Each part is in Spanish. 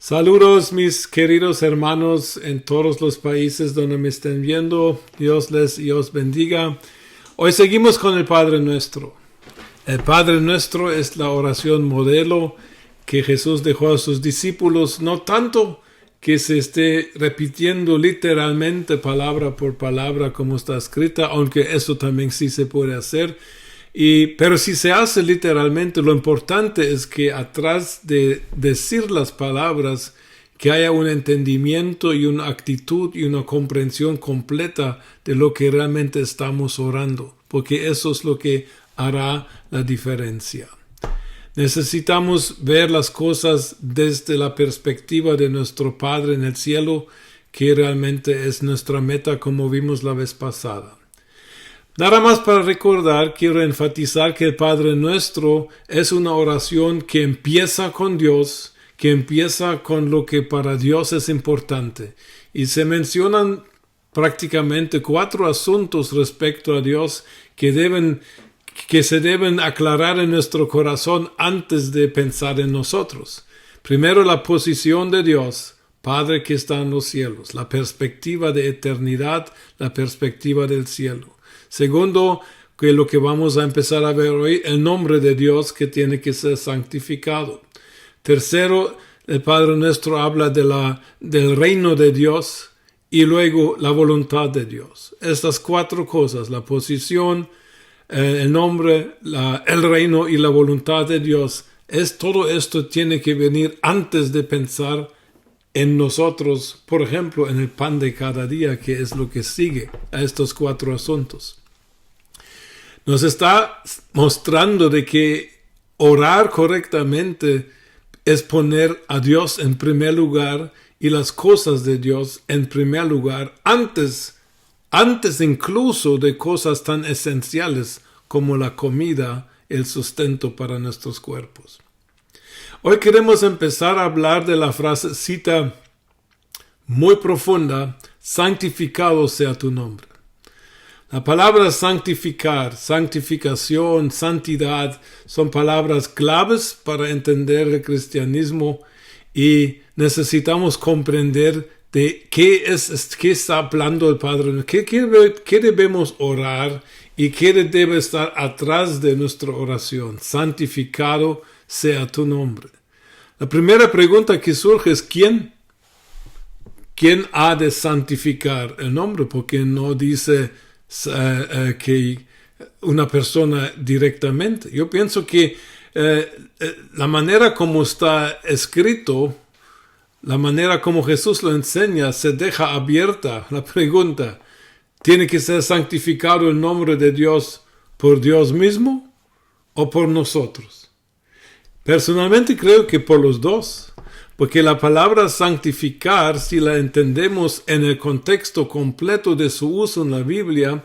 Saludos mis queridos hermanos en todos los países donde me estén viendo. Dios les y os bendiga. Hoy seguimos con el Padre Nuestro. El Padre Nuestro es la oración modelo que Jesús dejó a sus discípulos, no tanto que se esté repitiendo literalmente palabra por palabra como está escrita, aunque eso también sí se puede hacer. Pero si se hace literalmente, lo importante es que atrás de decir las palabras, que haya un entendimiento y una actitud y una comprensión completa de lo que realmente estamos orando, porque eso es lo que hará la diferencia. Necesitamos ver las cosas desde la perspectiva de nuestro Padre en el cielo, que realmente es nuestra meta, como vimos la vez pasada. Nada más para recordar, quiero enfatizar que el Padre Nuestro es una oración que empieza con Dios, que empieza con lo que para Dios es importante. Y se mencionan prácticamente 4 asuntos respecto a Dios que se deben aclarar en nuestro corazón antes de pensar en nosotros. Primero, la posición de Dios, Padre que está en los cielos, la perspectiva de eternidad, la perspectiva del cielo. Segundo, que lo que vamos a empezar a ver hoy, el nombre de Dios que tiene que ser santificado. Tercero, el Padre Nuestro habla del reino de Dios y luego la voluntad de Dios. Estas 4 cosas, la posición, el nombre, el reino y la voluntad de Dios, todo esto tiene que venir antes de pensar en nosotros, por ejemplo, en el pan de cada día, que es lo que sigue a estos 4 asuntos. Nos está mostrando de que orar correctamente es poner a Dios en primer lugar y las cosas de Dios en primer lugar antes incluso de cosas tan esenciales como la comida, el sustento para nuestros cuerpos. Hoy queremos empezar a hablar de la frasecita muy profunda, santificado sea tu nombre. La palabra santificar, santificación, santidad son palabras claves para entender el cristianismo y necesitamos comprender de qué está hablando el Padre, qué debemos orar y qué debe estar atrás de nuestra oración. Santificado sea tu nombre. La primera pregunta que surge es ¿quién ha de santificar el nombre? Porque no dice que una persona directamente. Yo pienso que la manera como está escrito, la manera como Jesús lo enseña, se deja abierta la pregunta. ¿Tiene que ser santificado el nombre de Dios por Dios mismo o por nosotros? Personalmente creo que por los dos, porque la palabra santificar, si la entendemos en el contexto completo de su uso en la Biblia,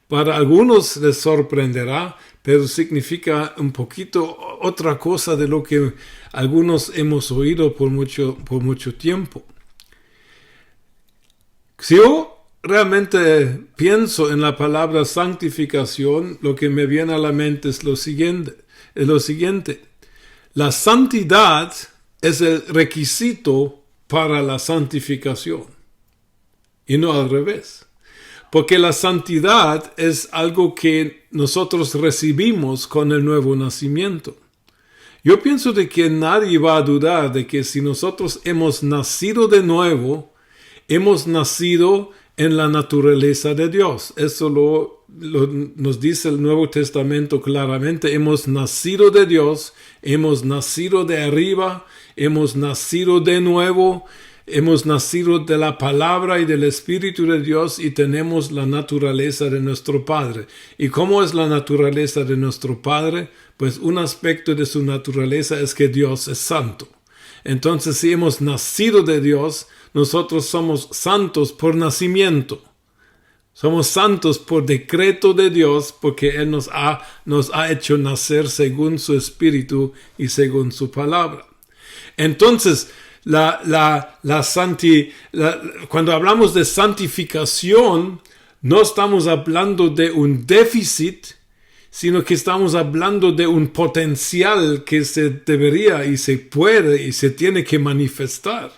para algunos les sorprenderá, pero significa un poquito otra cosa de lo que algunos hemos oído por mucho tiempo. Si yo realmente pienso en la palabra santificación, lo que me viene a la mente es lo siguiente. La santidad es el requisito para la santificación y no al revés. Porque la santidad es algo que nosotros recibimos con el nuevo nacimiento. Yo pienso de que nadie va a dudar de que si nosotros hemos nacido de nuevo, hemos nacido en la naturaleza de Dios. Eso nos dice el Nuevo Testamento claramente. Hemos nacido de Dios, hemos nacido de arriba, hemos nacido de nuevo, hemos nacido de la palabra y del Espíritu de Dios y tenemos la naturaleza de nuestro Padre. ¿Y cómo es la naturaleza de nuestro Padre? Pues un aspecto de su naturaleza es que Dios es santo. Entonces, si hemos nacido de Dios, nosotros somos santos por nacimiento. Somos santos por decreto de Dios porque Él nos ha hecho nacer según su Espíritu y según su palabra. Entonces, cuando hablamos de santificación, no estamos hablando de un déficit, sino que estamos hablando de un potencial que se debería y se puede y se tiene que manifestar.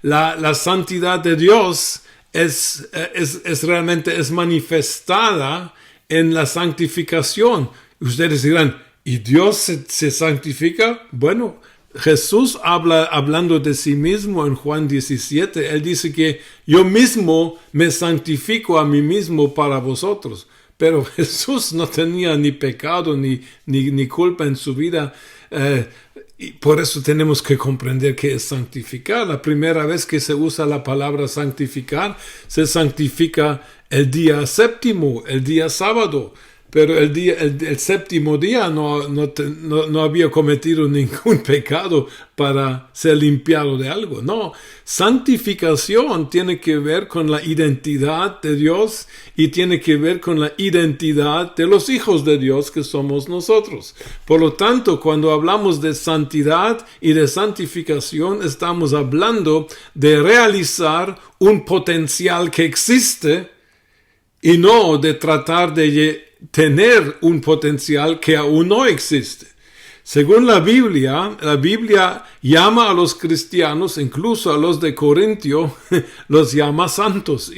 La santidad de Dios es realmente manifestada en la santificación. Ustedes dirán, ¿y Dios se santifica? Bueno, Jesús hablando de sí mismo en Juan 17, él dice que yo mismo me santifico a mí mismo para vosotros. Pero Jesús no tenía ni pecado ni culpa en su vida. Y por eso tenemos que comprender qué es santificar. La primera vez que se usa la palabra santificar, se santifica el día séptimo, el día sábado. Pero el séptimo día no había cometido ningún pecado para ser limpiado de algo. No, santificación tiene que ver con la identidad de Dios y tiene que ver con la identidad de los hijos de Dios que somos nosotros. Por lo tanto, cuando hablamos de santidad y de santificación, estamos hablando de realizar un potencial que existe y no de tratar de tener un potencial que aún no existe. Según la Biblia llama a los cristianos, incluso a los de Corintio, los llama santos.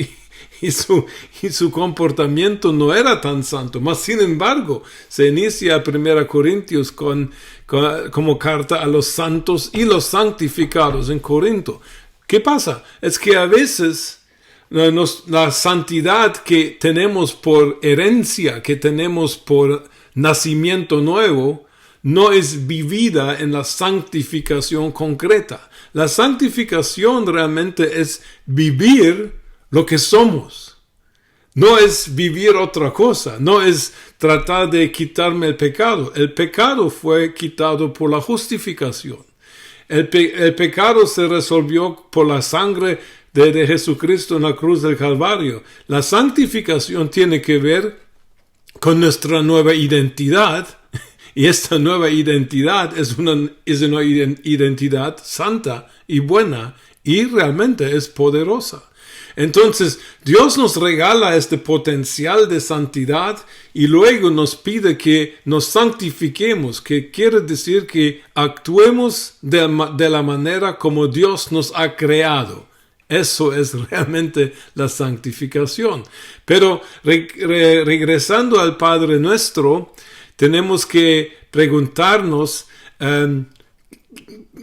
Y su comportamiento no era tan santo. Mas, sin embargo, se inicia 1 Corintios como carta a los santos y los santificados en Corinto. ¿Qué pasa? Es que a veces la santidad que tenemos por herencia, que tenemos por nacimiento nuevo, no es vivida en la santificación concreta. La santificación realmente es vivir lo que somos. No es vivir otra cosa, no es tratar de quitarme el pecado. El pecado fue quitado por la justificación. El pecado se resolvió por la sangre de Jesucristo en la cruz del Calvario. La santificación tiene que ver con nuestra nueva identidad, y esta nueva identidad es una identidad santa y buena, y realmente es poderosa. Entonces, Dios nos regala este potencial de santidad y luego nos pide que nos santifiquemos, que quiere decir que actuemos de la manera como Dios nos ha creado. Eso es realmente la santificación. Pero regresando al Padre Nuestro, tenemos que preguntarnos,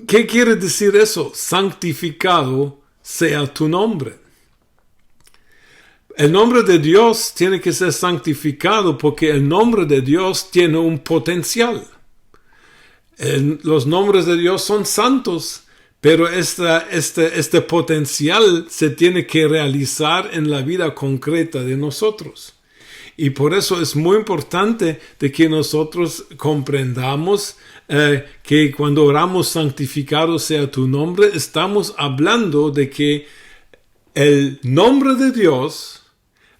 ¿qué quiere decir eso? Santificado sea tu nombre. El nombre de Dios tiene que ser santificado porque el nombre de Dios tiene un potencial. Los nombres de Dios son santos. Pero este potencial se tiene que realizar en la vida concreta de nosotros. Y por eso es muy importante de que nosotros comprendamos que cuando oramos santificado sea tu nombre, estamos hablando de que el nombre de Dios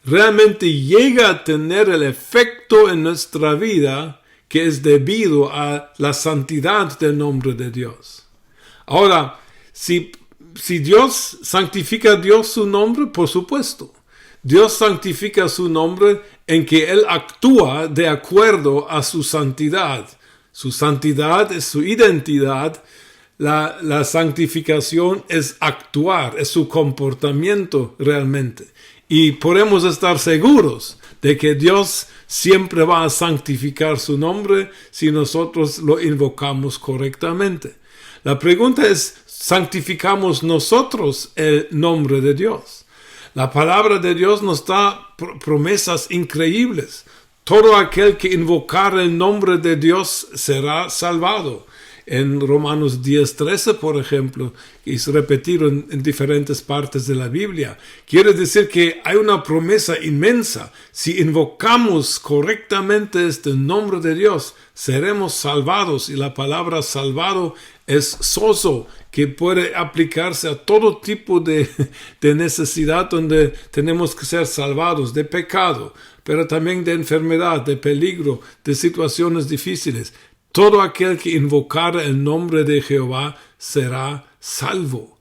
realmente llega a tener el efecto en nuestra vida que es debido a la santidad del nombre de Dios. Ahora, si Dios santifica a Dios su nombre, por supuesto. Dios santifica su nombre en que Él actúa de acuerdo a su santidad. Su santidad es su identidad. La santificación es actuar, es su comportamiento realmente. Y podemos estar seguros de que Dios siempre va a santificar su nombre si nosotros lo invocamos correctamente. La pregunta es, ¿santificamos nosotros el nombre de Dios? La palabra de Dios nos da promesas increíbles. Todo aquel que invocar el nombre de Dios será salvado. En Romanos 10:13, por ejemplo, es repetido en diferentes partes de la Biblia. Quiere decir que hay una promesa inmensa. Si invocamos correctamente este nombre de Dios, seremos salvados. Y la palabra salvado es sozo, que puede aplicarse a todo tipo de necesidad donde tenemos que ser salvados, de pecado, pero también de enfermedad, de peligro, de situaciones difíciles. Todo aquel que invocara el nombre de Jehová será salvo.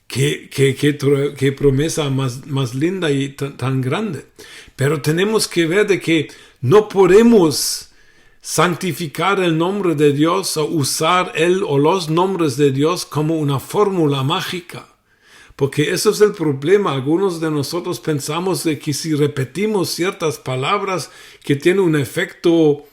Qué promesa más linda y tan grande. Pero tenemos que ver de que No podemos santificar el nombre de Dios o usar él o los nombres de Dios como una fórmula mágica. Porque eso es el problema. Algunos de nosotros pensamos de que si repetimos ciertas palabras que tienen un efecto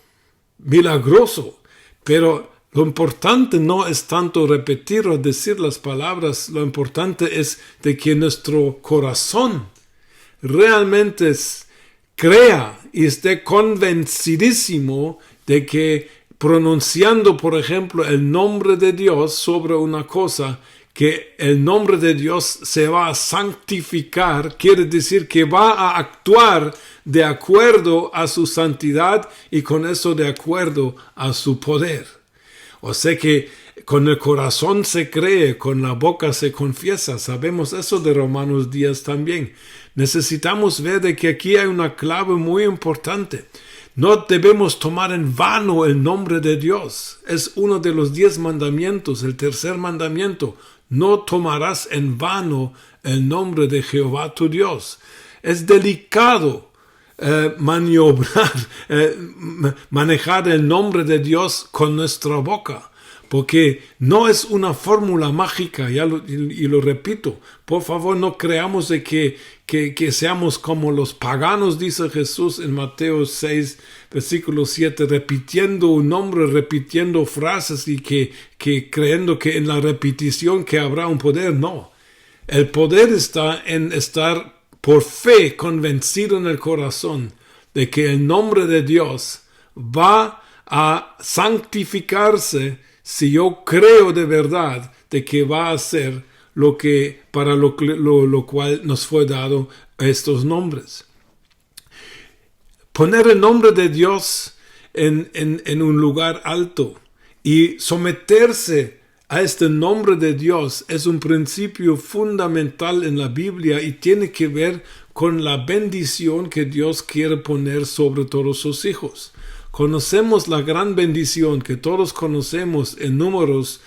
milagroso, pero lo importante no es tanto repetir o decir las palabras, lo importante es de que nuestro corazón realmente crea y esté convencidísimo de que pronunciando, por ejemplo, el nombre de Dios sobre una cosa, que el nombre de Dios se va a santificar, quiere decir que va a actuar de acuerdo a su santidad y con eso de acuerdo a su poder. O sea que con el corazón se cree, con la boca se confiesa. Sabemos eso de Romanos 10 también. Necesitamos ver de que aquí hay una clave muy importante. No debemos tomar en vano el nombre de Dios. Es uno de los 10 mandamientos, el tercer mandamiento. No tomarás en vano el nombre de Jehová tu Dios. Es delicado manejar el nombre de Dios con nuestra boca, porque no es una fórmula mágica, y lo repito, por favor no creamos de que seamos como los paganos, dice Jesús en Mateo 6, versículo 7, repitiendo un nombre, repitiendo frases y que creyendo que en la repetición que habrá un poder. No, el poder está en estar por fe convencido en el corazón de que el nombre de Dios va a santificarse si yo creo de verdad de que va a hacer lo que para lo cual nos fue dado estos nombres. Poner el nombre de Dios en un lugar alto y someterse a este nombre de Dios es un principio fundamental en la Biblia y tiene que ver con la bendición que Dios quiere poner sobre todos sus hijos. Conocemos la gran bendición que todos conocemos en Números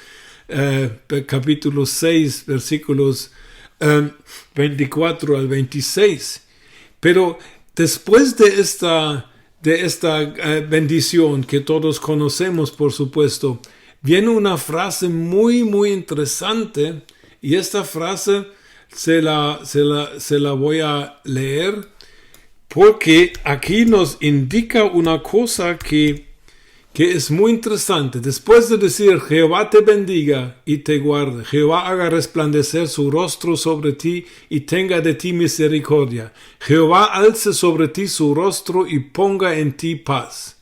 capítulo 6, versículos 24 al 26. Pero después de esta bendición que todos conocemos, por supuesto, viene una frase muy, muy interesante, y esta frase se la voy a leer, porque aquí nos indica una cosa que es muy interesante. Después de decir, Jehová te bendiga y te guarde, Jehová haga resplandecer su rostro sobre ti y tenga de ti misericordia, Jehová alce sobre ti su rostro y ponga en ti paz.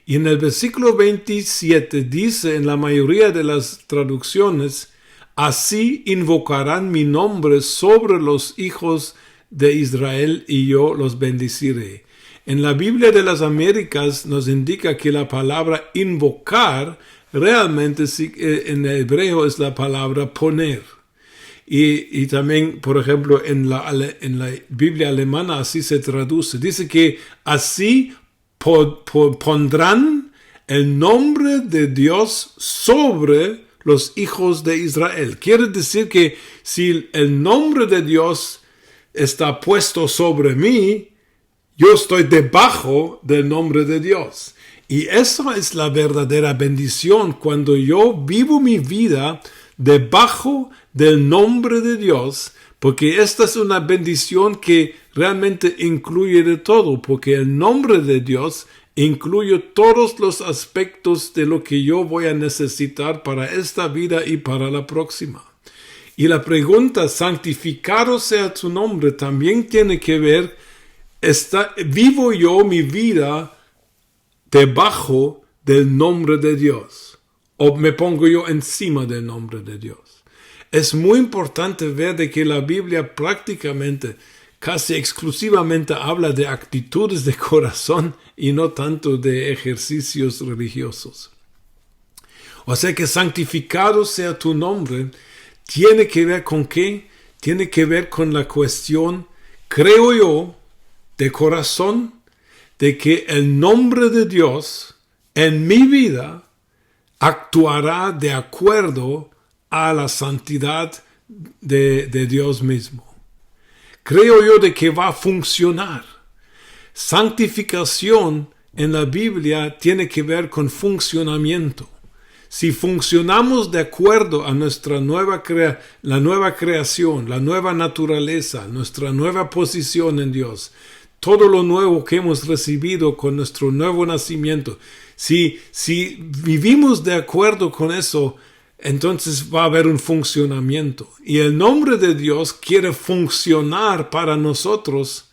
Y en el versículo 27 dice en la mayoría de las traducciones, así invocarán mi nombre sobre los hijos de Israel y yo los bendeciré. En la Biblia de las Américas nos indica que la palabra invocar realmente en hebreo es la palabra poner. Y también, por ejemplo, en la Biblia alemana así se traduce. Dice que así pondrán el nombre de Dios sobre los hijos de Israel. Quiere decir que si el nombre de Dios está puesto sobre mí, yo estoy debajo del nombre de Dios. Y esa es la verdadera bendición, cuando yo vivo mi vida debajo del nombre de Dios, porque esta es una bendición que realmente incluye de todo, porque el nombre de Dios incluye todos los aspectos de lo que yo voy a necesitar para esta vida y para la próxima. Y la pregunta, santificado sea tu nombre, también tiene que ver, ¿vivo yo mi vida debajo del nombre de Dios? ¿O me pongo yo encima del nombre de Dios? Es muy importante ver de que la Biblia prácticamente, casi exclusivamente habla de actitudes de corazón y no tanto de ejercicios religiosos. O sea que santificado sea tu nombre, ¿tiene que ver con qué? Tiene que ver con la cuestión, creo yo, de corazón, de que el nombre de Dios en mi vida actuará de acuerdo a la santidad de Dios mismo. Creo yo de que va a funcionar. Santificación en la Biblia tiene que ver con funcionamiento. Si funcionamos de acuerdo a nuestra la nueva creación, la nueva naturaleza, nuestra nueva posición en Dios, todo lo nuevo que hemos recibido con nuestro nuevo nacimiento, si vivimos de acuerdo con eso, entonces va a haber un funcionamiento. Y el nombre de Dios quiere funcionar para nosotros,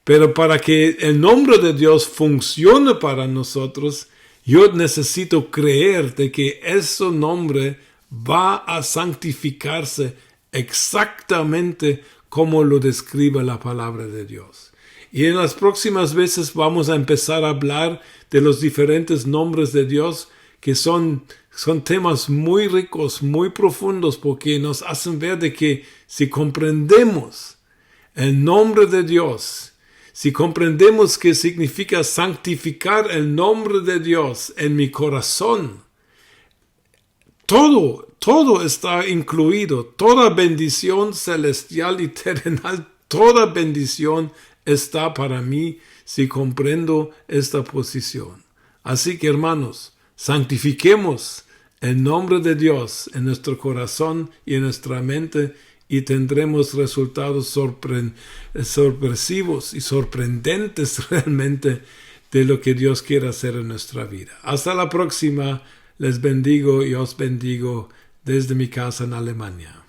pero para que el nombre de Dios funcione para nosotros, yo necesito creer de que ese nombre va a santificarse exactamente como lo describe la palabra de Dios. Y en las próximas veces vamos a empezar a hablar de los diferentes nombres de Dios, que son temas muy ricos, muy profundos, porque nos hacen ver de que si comprendemos el nombre de Dios, si comprendemos qué significa santificar el nombre de Dios en mi corazón, todo está incluido, toda bendición celestial y terrenal, toda bendición está para mí si comprendo esta posición. Así que, hermanos, santifiquemos el nombre de Dios en nuestro corazón y en nuestra mente, y tendremos resultados sorpresivos y sorprendentes realmente de lo que Dios quiere hacer en nuestra vida. Hasta la próxima. Les bendigo y os bendigo desde mi casa en Alemania.